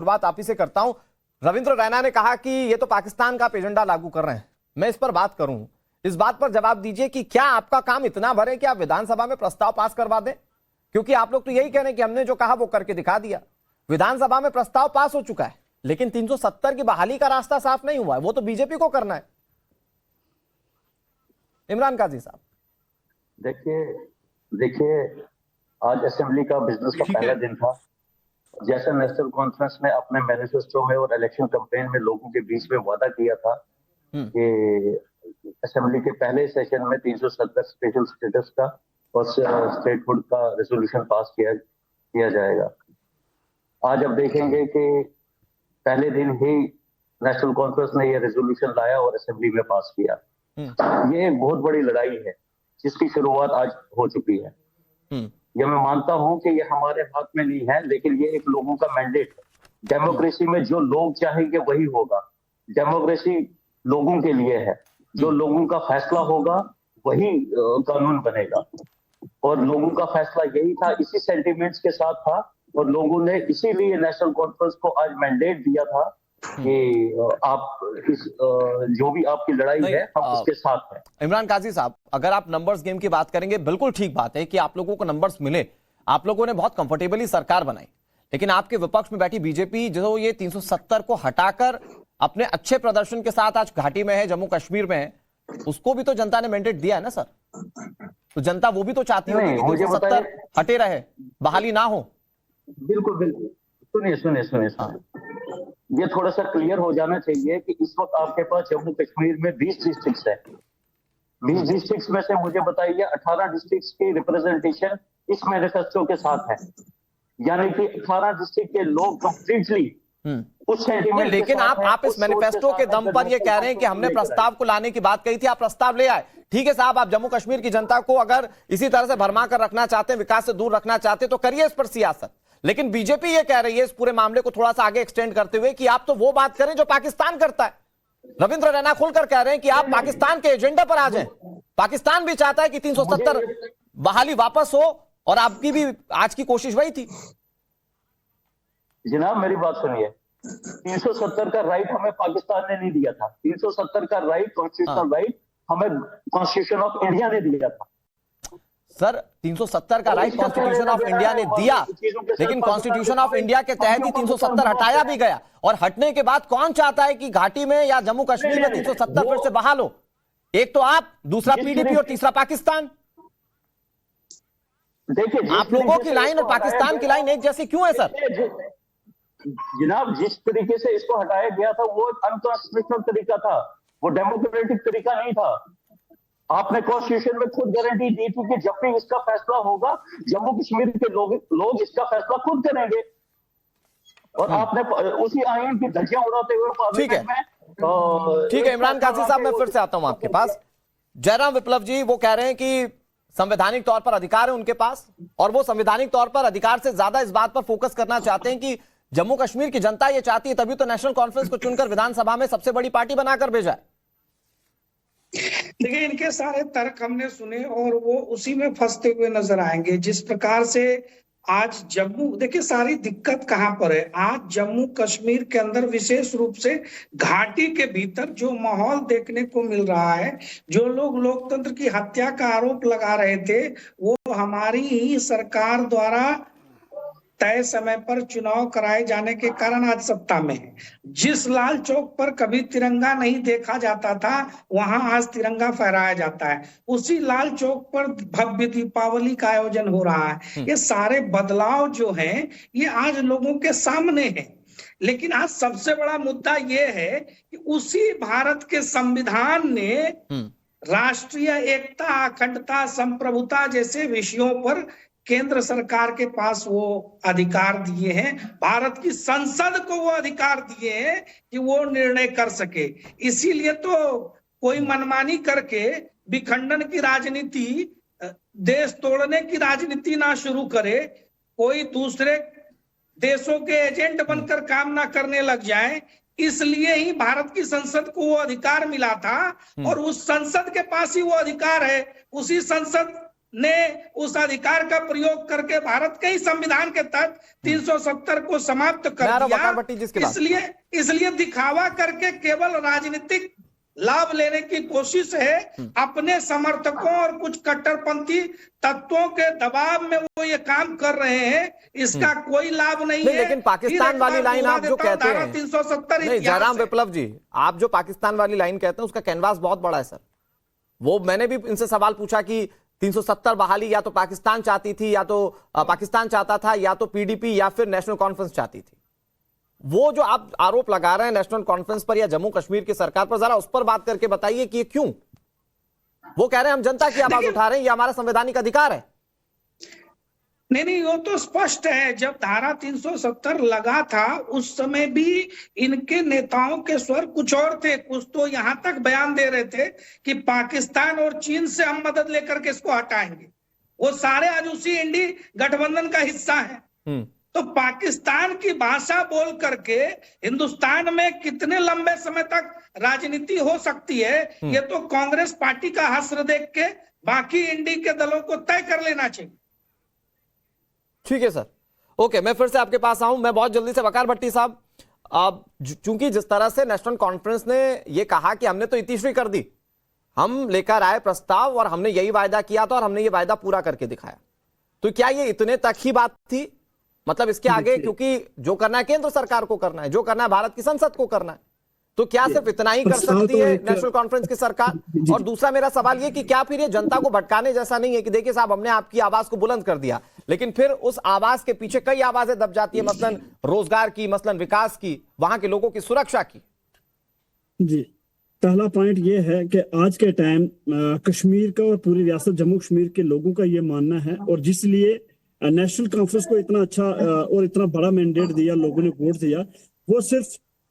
शुरुआत आप ही से करता हूं। रविंद्र रैना ने कहा कि ये तो पाकिस्तान का एजेंडा लागू कर रहे हैं। मैं इस पर बात करूं, इस बात पर जवाब दीजिए कि क्या आपका काम इतना भर है कि आप विधानसभा में प्रस्ताव पास करवा दें? क्योंकि आप लोग तो यही कह रहे हैं कि हमने जो कहा वो करके दिखा दिया। विधानसभा में प्रस्ताव पास हो चुका है, लेकिन 370 की बहाली का रास्ता साफ नहीं हुआ है। वो तो बीजेपी को करना है। इमरान काजी साहब, देखिए आज असेंबली का बिजनेस का पहला दिन था। जैसा नेशनल कॉन्फ्रेंस ने अपने मैनिफेस्टो में और इलेक्शन कैंपेन में लोगों के बीच में वादा किया था कि असेंबली के पहले सेशन में 370 स्पेशल स्टेटस का और स्टेटहुड का रेजोल्यूशन पास किया जाएगा। आज अब देखेंगे कि पहले दिन ही नेशनल कॉन्फ्रेंस ने यह रेजोल्यूशन लाया और असेंबली में पास किया। ये एक बहुत बड़ी लड़ाई है जिसकी शुरुआत आज हो चुकी है। ये मैं मानता हूं कि ये हमारे हाथ में नहीं है, लेकिन ये एक लोगों का मैंडेट है। डेमोक्रेसी में जो लोग चाहेंगे वही होगा। डेमोक्रेसी लोगों के लिए है। जो लोगों का फैसला होगा वही कानून बनेगा। और लोगों का फैसला यही था, इसी सेंटिमेंट्स के साथ था, और लोगों ने इसीलिए नेशनल कॉन्फ्रेंस को आज मैंडेट दिया था कि आप जो भी आपकी लड़ाई है हम उसके साथ हैं। इमरान काजी साहब, अगर आप नंबर्स गेम की बात करेंगे, बिल्कुल ठीक बात है कि आप लोगों को नंबर्स मिले। आप लोगों ने बहुत कंफर्टेबली सरकार बनाई, लेकिन आपके विपक्ष में बैठी बीजेपी जो ये 370 को हटाकर अपने अच्छे प्रदर्शन के साथ आज घाटी में है, जम्मू कश्मीर में है, उसको भी तो जनता ने मैंडेट दिया है ना सर। तो जनता वो भी तो चाहती होगी कि 370 हटे रहे, बहाली ना हो। बिल्कुल बिल्कुल, सुनिए ये थोड़ा सा क्लियर हो जाना चाहिए कि इस वक्त आपके पास जम्मू कश्मीर में 20 डिस्ट्रिक्ट्स है। 20 डिस्ट्रिक्ट्स में से मुझे बताइए 18 डिस्ट्रिक्ट्स की रिप्रेजेंटेशन इस मैनिफेस्टो के साथ है। यानी कि 18 डिस्ट्रिक्ट के लोग कंप्लीटली उस सेंटीमेंट। लेकिन आप इस मैनिफेस्टो के दम पर ये कह रहे हैं कि हमने प्रस्ताव को लाने की बात कही थी, आप प्रस्ताव ले आए। ठीक है साहब, आप जम्मू कश्मीर की जनता को अगर इसी तरह से भरमा कर रखना चाहते हैं, विकास से दूर रखना चाहते हैं, तो करिए इस पर सियासत। लेकिन बीजेपी ये कह रही है इस पूरे मामले को थोड़ा सा आगे एक्सटेंड करते हुए कि आप तो वो बात करें जो पाकिस्तान करता है। रविंद्र रैना खुलकर कह रहे हैं कि आप पाकिस्तान के एजेंडा पर आ जाएं। पाकिस्तान भी चाहता है कि 370 बहाली वापस हो, और आपकी भी आज की कोशिश वही थी। जनाब मेरी बात सुनिए, 370 का राइट हमें पाकिस्तान ने नहीं दिया था। 370 का राइट, कॉन्स्टिट्यूशनल राइट, हमें कॉन्स्टिट्यूशन ऑफ इंडिया ने दिया था। सर 370 का राइट कॉन्स्टिट्यूशन ऑफ इंडिया ने दिया, लेकिन कॉन्स्टिट्यूशन ऑफ इंडिया के तहत ही 370 हटाया भी गया। और हटने के बाद कौन चाहता है कि घाटी में या जम्मू कश्मीर में 370 फिर से बहाल हो? एक तो आप, दूसरा पीडीपी और तीसरा पाकिस्तान। देखिए आप लोगों की लाइन और पाकिस्तान की लाइन एक जैसी क्यों है सर? जनाब जिस तरीके से इसको हटाया गया था वो अनकॉन्स्टिट्यूशनल तरीका था, वो डेमोक्रेटिक तरीका नहीं था। आपने कॉन्स्टिट्यूशन में खुद गारंटी दी थी कि जब भी इसका फैसला होगा जम्मू कश्मीर के लोग इसका फैसला खुद करेंगे, और आपने उसी आईन की धज्जियां उड़ाते हुए पार्लियामेंट में। ठीक है इमरान काजी साहब, मैं फिर से आता हूं आपके पास। जयराम विप्लव जी वो कह रहे हैं कि संवैधानिक तौर पर अधिकार है उनके पास, और वो संवैधानिक तौर पर अधिकार से ज्यादा इस बात पर फोकस करना चाहते हैं कि जम्मू कश्मीर की जनता ये चाहती है, तभी तो नेशनल कॉन्फ्रेंस को चुनकर विधानसभा में सबसे बड़ी पार्टी बनाकर भेजा है। देखिए इनके सारे तर्क हमने सुने और वो उसी में फंसते हुए नजर आएंगे। जिस प्रकार से आज जम्मू, देखिए सारी दिक्कत कहां पर है। आज जम्मू कश्मीर के अंदर विशेष रूप से घाटी के भीतर जो माहौल देखने को मिल रहा है, जो लोग लोकतंत्र की हत्या का आरोप लगा रहे थे, वो हमारी ही सरकार द्वारा तय समय पर चुनाव कराए जाने के कारण आज सत्ता में है। जिस लाल चौक पर कभी तिरंगा नहीं देखा जाता था, वहां आज तिरंगा फहराया जाता है। उसी लाल चौक पर भव्य दीपावली का आयोजन हो रहा है। ये सारे बदलाव जो हैं ये आज लोगों के सामने है। लेकिन आज सबसे बड़ा मुद्दा ये है कि उसी भारत के संविधान ने राष्ट्रीय एकता, अखंडता, संप्रभुता जैसे विषयों पर केंद्र सरकार के पास वो अधिकार दिए हैं। भारत की संसद को वो अधिकार दिए हैं कि वो निर्णय कर सके। इसीलिए तो कोई मनमानी करके विखंडन की राजनीति, देश तोड़ने की राजनीति ना शुरू करे, कोई दूसरे देशों के एजेंट बनकर काम ना करने लग जाए। इसलिए ही भारत की संसद को वो अधिकार मिला था, और उस संसद के पास ही वो अधिकार है। उसी संसद ने उस अधिकार का प्रयोग करके भारत के ही संविधान के तहत 370 को समाप्त कर दिया। इसलिए दिखावा करके केवल राजनीतिक लाभ लेने की कोशिश है। अपने समर्थकों और कुछ कट्टरपंथी तत्वों के दबाव में वो ये काम कर रहे हैं, इसका कोई लाभ नहीं है। लेकिन पाकिस्तान वाली लाइन आप जो कहते हैं 370 नहीं, जयराम विप्लव जी, आप जो पाकिस्तान वाली लाइन कहते हैं उसका कैनवास बहुत बड़ा है सर। वो मैंने भी इनसे सवाल पूछा कि 370 बहाली या तो पाकिस्तान चाहती थी, या तो पाकिस्तान चाहता था, या तो पीडीपी या फिर नेशनल कॉन्फ्रेंस चाहती थी। वो जो आप आरोप लगा रहे हैं नेशनल कॉन्फ्रेंस पर या जम्मू कश्मीर की सरकार पर, जरा उस पर बात करके बताइए कि ये क्यों? वो कह रहे हैं हम जनता की आवाज उठा रहे हैं, ये हमारा संवैधानिक अधिकार है। नहीं, वो तो स्पष्ट है। जब धारा 370 लगा था उस समय भी इनके नेताओं के स्वर कुछ और थे। कुछ तो यहां तक बयान दे रहे थे कि पाकिस्तान और चीन से हम मदद लेकर के इसको हटाएंगे। वो सारे आज उसी इंडी गठबंधन का हिस्सा है। तो पाकिस्तान की भाषा बोल करके हिंदुस्तान में कितने लंबे समय तक राजनीति हो सकती है, ये तो कांग्रेस पार्टी का हश्र देख के बाकी इंडी के दलों को तय कर लेना चाहिए। ठीक है सर, ओके, मैं फिर से आपके पास आऊं। मैं बहुत जल्दी से वकार भट्टी साहब, चूंकि जिस तरह से नेशनल कॉन्फ्रेंस ने यह कहा कि हमने तो इतिश्री कर दी, हम लेकर आए प्रस्ताव और हमने यही वायदा किया था और हमने ये वायदा पूरा करके दिखाया, तो क्या ये इतने तक ही बात थी? मतलब इसके आगे, क्योंकि जो करना है केंद्र सरकार को करना है, जो करना है भारत की संसद को करना है, तो क्या सिर्फ इतना ही कर सकती है नेशनल कॉन्फ्रेंस की सरकार? और दूसरा मेरा सवाल ये कि क्या फिर ये जनता को भटकाने जैसा नहीं है कि देखिए साहब हमने आपकी आवाज को बुलंद कर दिया, लेकिन फिर उस आवाज के पीछे कई आवाजें दब जाती है, मसलन रोजगार की, मसलन विकास की, वहां के लोगों की सुरक्षा की। जी, पहला पॉइंट ये है कि आज के टाइम कश्मीर का और पूरी रियासत जम्मू कश्मीर के लोगों का ये मानना है, और जिसलिए नेशनल कॉन्फ्रेंस को इतना अच्छा और इतना बड़ा मैंडेट दिया, लोगों ने वोट दिया, वो सिर्फ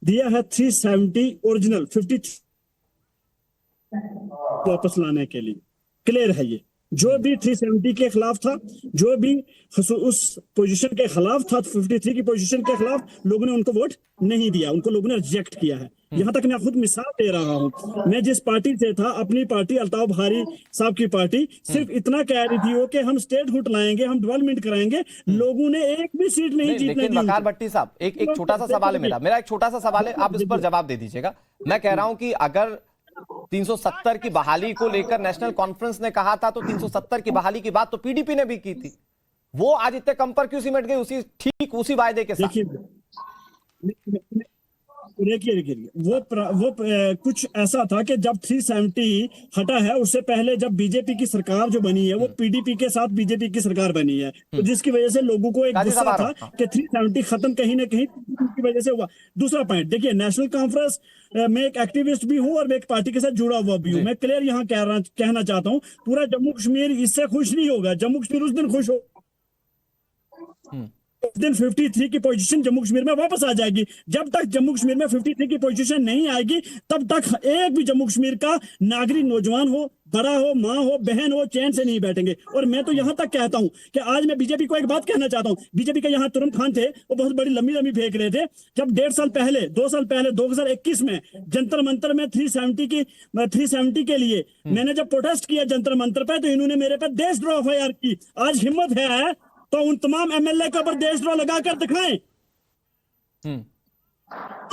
दिया है 370 ओरिजिनल 50 वापस लाने के लिए। क्लियर है ये, जो भी 370 के खिलाफ था, जो भी उस पोजीशन के खिलाफ था, 53 की पोजीशन के खिलाफ, लोगों ने उनको वोट नहीं दिया, उनको लोगों ने रिजेक्ट किया है। यहां तक मैं खुद मिसाल दे रहा हूं, मैं जिस पार्टी से था, अपनी पार्टी अल्ताफ भारी साहब की पार्टी सिर्फ इतना कह रही थी वो कि हम स्टेटहुड लाएंगे, हम डेवलपमेंट कराएंगे, लोगों ने एक भी सीट नहीं जीतने दी। वकार भट्टी साहब, एक छोटा सा सवाल है मेरा एक छोटा सा सवाल है, आप इस पर जवाब दे दीजिएगा। मैं कह रहा हूं कि अगर 370 की बहाली को लेकर नेशनल कॉन्फ्रेंस ने कहा था, तो 370 की बहाली की बात तो पीडीपी ने भी की थी, वो आज इतने कम पर क्यों सिमट गई ठीक उसी वायदे के साथ? देखिए वो कुछ ऐसा था कि जब 370 हटा है, उससे पहले जब बीजेपी की सरकार जो बनी है वो पीडीपी के साथ बीजेपी की सरकार बनी है, तो जिसकी वजह से लोगों को एक गुस्सा था कि 370 खत्म कहीं ना कहीं की वजह से हुआ। दूसरा पॉइंट देखिए, नेशनल कॉन्फ्रेंस में एक एक्टिविस्ट भी हूं और मैं एक पार्टी के साथ जुड़ा हुआ भी हूं। मैं क्लियर यहाँ कहना चाहता हूँ, पूरा जम्मू कश्मीर इससे खुश नहीं होगा। जम्मू कश्मीर उस दिन खुश हो उस दिन 53 की पोजीशन जम्मू कश्मीर में वापस आ जाएगी। जब तक जम्मू कश्मीर में 53 की पोजीशन नहीं आएगी, तब तक एक भी जम्मू कश्मीर का नागरिक, नौजवान हो, बड़ा हो, माँ हो, बहन हो, चैन से नहीं बैठेंगे। और मैं तो यहां तक कहता हूं कि आज मैं बीजेपी को एक बात कहना चाहता हूं। बीजेपी के यहाँ तुरंत खान थे, वो बहुत बड़ी लंबी फेंक रहे थे। जब 2 साल पहले 2021 में जंतर मंतर में 370 के लिए मैंने जब प्रोटेस्ट किया जंतर मंतर पे, तो इन्होंने मेरे पे देशद्रोह एफआईआर की। आज हिम्मत है तो उन तमाम एमएलए के ऊपर देशद्रोह लगाकर दिखाएं।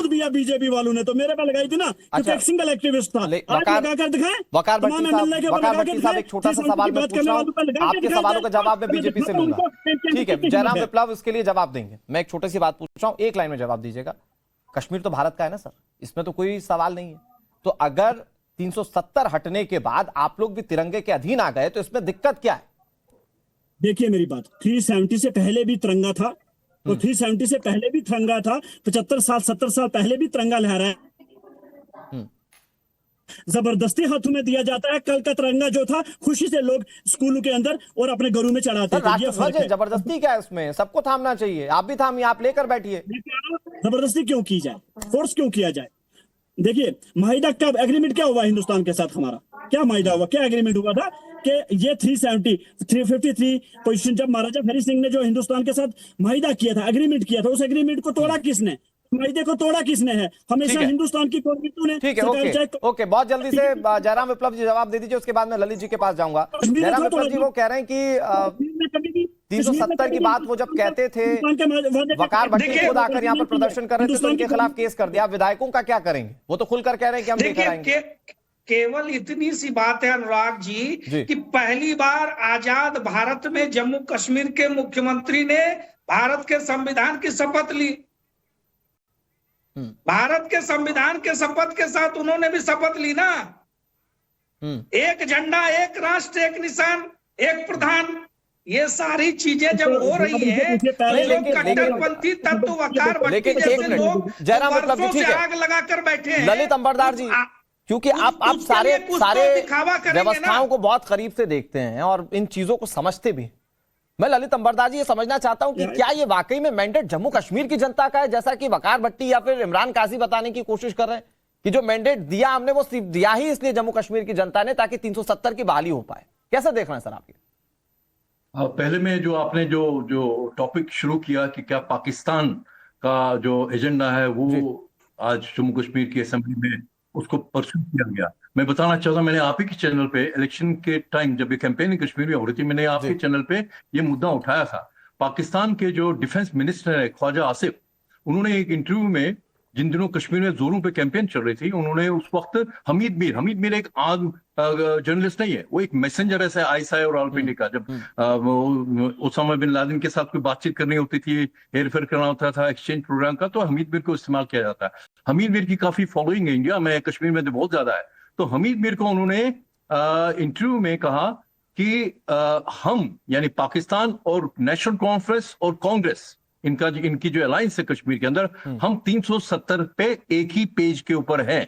दिया बीजेपी वालों ने तो मेरे पे लगाई थी ना, क्योंकि एक सिंगल एक्टिविस्ट था। आज लगाकर दिखाएं। वकार भट्टी साहब, एक छोटा सा सवाल मैं पूछ रहा हूं, आपके सवालों का जवाब मैं बीजेपी से लूंगा। ठीक है, जयराम विप्लव इसके लिए जवाब देंगे। मैं एक छोटी सी बात पूछ रहा हूं, एक लाइन में जवाब दीजिएगा। कश्मीर तो भारत का है ना सर, इसमें तो कोई सवाल नहीं है। तो अगर 370 हटने के बाद आप लोग भी तिरंगे के अधीन आ गए, तो इसमें दिक्कत क्या है? देखिए मेरी बात, 370 से पहले भी तिरंगा था, और 370 से पहले भी तिरंगा था, 75 साल 70 साल पहले भी तिरंगा लहराया। जबरदस्ती हाथों में दिया जाता है। कल का तिरंगा जो था, खुशी से लोग स्कूलों के अंदर और अपने घरों में चढ़ाते थे। जबरदस्ती क्या है उसमें? सबको थामना चाहिए। आप भी थामिए, आप लेकर बैठिए। जबरदस्ती क्यों की जाए, फोर्स क्यों किया जाए? देखिए, माहिदा का एग्रीमेंट क्या हुआ हिंदुस्तान के साथ? हमारा क्या माहिदा हुआ, क्या एग्रीमेंट हुआ था कि ये 353 पोजीशन जब महाराजा हरि सिंह ने जो हिंदुस्तान के साथ माहिदा किया था, एग्रीमेंट किया था, उस एग्रीमेंट को तोड़ा किसने? मायदे को तोड़ा किसने है? हमेशा ठीक है। हिंदुस्तान की कौमियतों ने। ठीक है, सरकार चाहे ओके ओके, बहुत जल्दी से जयराम विप्लव जी जवाब दे दीजिए, उसके बाद मैं ललित जी के पास जाऊंगा। कश्मीर जयराम में विप्लव जी वो कह रहे हैं कि कश्मीर में कभी भी 370 की बात वो जब कहते थे, वकार भट्टी देखिए, खुद आकर यहाँ पर प्रदर्शन कर रहे थे तो इनके खिलाफ केस कर दिया। विधायकों का क्या करेंगे? वो तो खुलकर कह रहे हैं कि हम लेकर आएंगे। देखिए, केवल इतनी सी बात है अनुराग जी। जी कि पहली बार आजाद भारत में जम्मू कश्मीर के मुख्यमंत्री ने भारत के संविधान की शपथ ली। भारत के संविधान के शपथ के साथ उन्होंने भी शपथ ली ना। एक झंडा, एक राष्ट्र, एक निशान, एक प्रधान, ये सारी चीजें जब हो रही है तो जो कट्टरपंथी तत्व वकार भट्टी लेकिन एक जैसे मिनट, लोग जयराम विप्लव जी, वर्षों ठीक से है। आग लगाकर बैठे हैं, ललित अंबरदार जी, क्योंकि आप उसके लिए कुछ तो सारे दिखावा करेंगे ना। व्यवस्थाओं को बहुत करीब से देखते हैं और इन चीजों को समझते भी। मैं ललित अंबरदार जी ये समझना चाहता हूं कि क्या ये वाकई में मैंडेट जम्मू कश्मीर की जनता का है, जैसा कि वकार भट्टी या फिर इमरान काजी बताने की कोशिश कर रहे हैं कि जो मैंडेट दिया हमने वो सिर्फ दिया ही इसलिए जम्मू कश्मीर की जनता ने ताकि 370 की बहाली हो पाए? कैसे देख रहे हैं सर आप ये? पहले में जो आपने जो टॉपिक शुरू किया कि क्या पाकिस्तान का जो एजेंडा है वो आज जम्मू कश्मीर की असेंबली में उसको परस्यू किया गया। मैं बताना चाहता हूं, मैंने आप ही के चैनल पे इलेक्शन के टाइम जब ये कैंपेनिंग कश्मीर में हो रही थी, मैंने आपके चैनल पे ये मुद्दा उठाया था। पाकिस्तान के जो डिफेंस मिनिस्टर है ख्वाजा आसिफ, उन्होंने एक इंटरव्यू में, जिन दिनों कश्मीर में जोरों पे कैंपेन चल रही थी, उन्होंने उस वक्त हमीद मीर एक आम जर्नलिस्ट नहीं है, वो एक मैसेंजर है आईएसआई और रावलपिंडी का। जब ओसामा बिन लादेन के साथ कोई बातचीत करनी होती थी, हेरफेर करना होता था एक्सचेंज प्रोग्राम का, तो हमीद मीर को इस्तेमाल किया जाता है। हमीद मीर की काफी फॉलोइंग है इंडिया में, कश्मीर में तो बहुत ज्यादा है। तो हमीद मीर को उन्होंने इंटरव्यू में कहा कि हम यानी पाकिस्तान और नेशनल कॉन्फ्रेंस और कांग्रेस, इनकी जो अलायंस है कश्मीर के अंदर, हम 370 पे एक ही पेज के ऊपर हैं।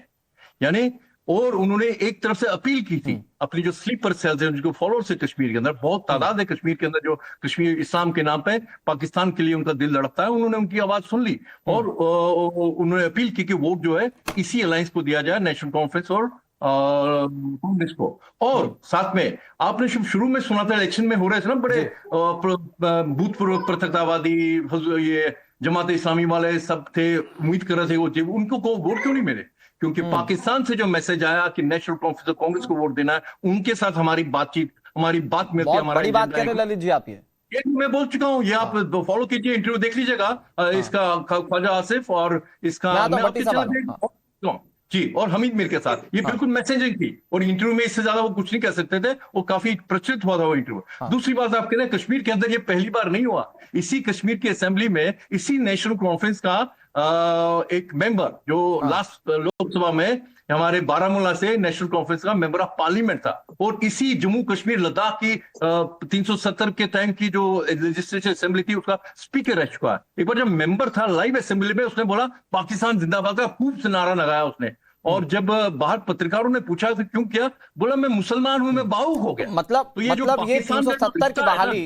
यानी, और उन्होंने एक तरफ से अपील की थी अपनी जो स्लीपर सेल्स है, जिनको फॉलोअर्स है कश्मीर के अंदर, बहुत तादाद है कश्मीर के अंदर, जो कश्मीर इस्लाम के नाम पे पाकिस्तान के लिए उनका दिल धड़कता है, उन्होंने उनकी आवाज सुन ली और उन्होंने अपील की कि वोट जो है इसी अलायंस को दिया जाए, नेशनल कॉन्फ्रेंस और कांग्रेस को। और साथ में आपने शुरू में सुना था, इलेक्शन में हो रहे थे ना बड़े भूतपूर्व पृथकतावादी, ये जमात इस्लामी वाले सब थे, उम्मीद कर रहे थे वो उनको को वोट क्यों नहीं मिले? क्योंकि पाकिस्तान से जो मैसेज आया कि नेशनल कॉन्फ्रेंस और कांग्रेस को वोट देना है, उनके साथ हमारी बातचीत, हमारी बात मिलती है। बहुत बड़ी बात कह रहे ललित जी आप ये मैं बोल चुका हूं, ये आप फॉलो कीजिए, इंटरव्यू देख लीजिएगा इसका ख्वाजा आसिफ और इसका मैं आपके चैनल जी, और हमीद मीर के साथ ये बिल्कुल मैसेजिंग थी, और इंटरव्यू में इससे ज्यादा वो कुछ नहीं कह सकते थे, वो काफी प्रचलित हुआ था वो इंटरव्यू। दूसरी बात, आप कह रहे हैं कश्मीर के अंदर ये पहली बार नहीं हुआ। इसी कश्मीर की असेंबली में इसी नेशनल कॉन्फ्रेंस का एक मेंबर जो लास्ट लोकसभा में हमारे बारामूला से नेशनल कॉन्फ्रेंस का मेंबर ऑफ पार्लियामेंट था, और इसी जम्मू कश्मीर लद्दाख की 370 के टाइम की जो लेजिस्लेटिव असेंबली थी उसका स्पीकर रह चुका है। एक बार जब मेंबर था लाइव असेंबली में, उसने बोला पाकिस्तान जिंदाबाद का खूब से नारा लगाया उसने, और जब बाहर पत्रकारों ने पूछा तो क्यों किया, बोला मैं मुसलमान हूं, मैं भावुक हो गया। मतलब तो ये 370 की बहाली